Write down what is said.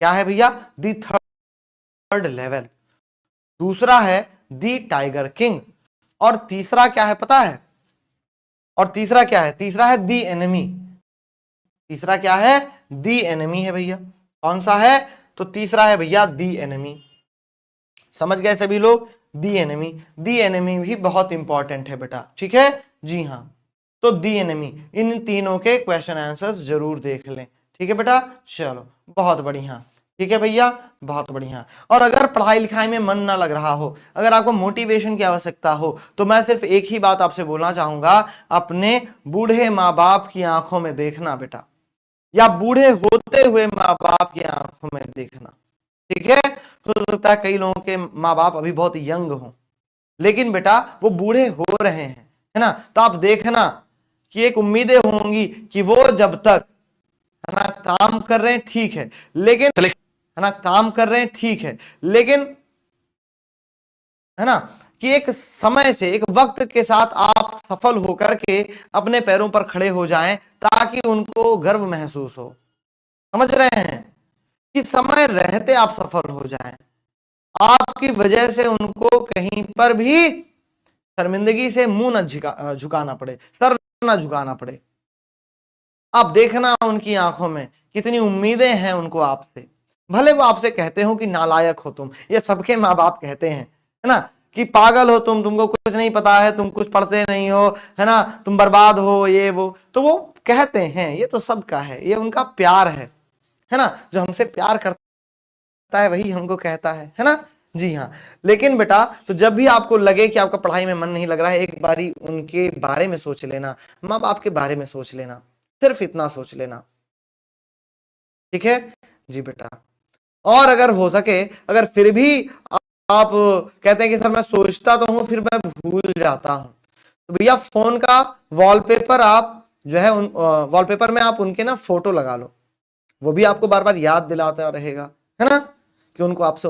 क्या है भैया, दी थर्ड लेवल। दूसरा है दी टाइगर किंग, और तीसरा क्या है पता है, और तीसरा क्या है, तीसरा है दी एनिमी। तीसरा क्या है, दी एनिमी है भैया। कौन सा है, तो तीसरा है भैया दी एनिमी। समझ गए सभी लोग, दी एनिमी। दी एनिमी भी बहुत इंपॉर्टेंट है बेटा, ठीक है जी हाँ। तो दी एनिमी, इन तीनों के क्वेश्चन आंसर्स जरूर देख लें, ठीक है बेटा। चलो बहुत बढ़िया, ठीक है भैया, बहुत बढ़िया। और अगर पढ़ाई लिखाई में मन ना लग रहा हो, अगर आपको मोटिवेशन की आवश्यकता हो, तो मैं सिर्फ एक ही बात आपसे बोलना चाहूंगा, अपने बूढ़े माँ बाप की आंखों में देखना बेटा, या बूढ़े होते हुए माँ बाप की आंखों में देखना, ठीक है। हो सकता है कई लोगों के माँ बाप अभी बहुत यंग हों, लेकिन बेटा वो बूढ़े हो रहे हैं, है ना, तो आप देखना कि एक उम्मीदें होंगी कि वो जब तक, है ना, काम कर रहे हैं ठीक है, लेकिन, है ना, काम कर रहे हैं ठीक है, लेकिन, है ना, कि एक समय से, एक वक्त के साथ आप सफल होकर के अपने पैरों पर खड़े हो जाएं, ताकि उनको गर्व महसूस हो। समझ रहे हैं, कि समय रहते आप सफल हो जाएं, आपकी वजह से उनको कहीं पर भी शर्मिंदगी से मुंह न झुकाना पड़े, सर न झुकाना पड़े। आप देखना उनकी आंखों में कितनी उम्मीदें हैं उनको आपसे। भले वो आपसे कहते हो कि नालायक हो तुम, ये सबके माँ बाप कहते हैं, है ना, कि पागल हो तुम, तुमको कुछ नहीं पता है, तुम कुछ पढ़ते नहीं हो, है ना, तुम बर्बाद हो, ये वो, तो वो कहते हैं, ये तो सबका है, ये उनका प्यार है ना, जो हमसे प्यार करता है वही हमको कहता है ना, जी हाँ। लेकिन बेटा, तो जब भी आपको लगे कि आपका पढ़ाई में मन नहीं लग रहा है, एक बारी उनके बारे में सोच लेना, माँ बाप के बारे में सोच लेना, सिर्फ इतना सोच लेना, ठीक है जी बेटा। और अगर हो सके, अगर फिर भी आप कहते हैं कि सर मैं सोचता तो हूं फिर मैं भूल जाता हूं, तो भैया फोन का वॉलपेपर आप जो है, उन वॉलपेपर में आप उनके ना फोटो लगा लो, वो भी आपको बार बार याद दिलाता रहेगा, है ना, कि उनको आपसे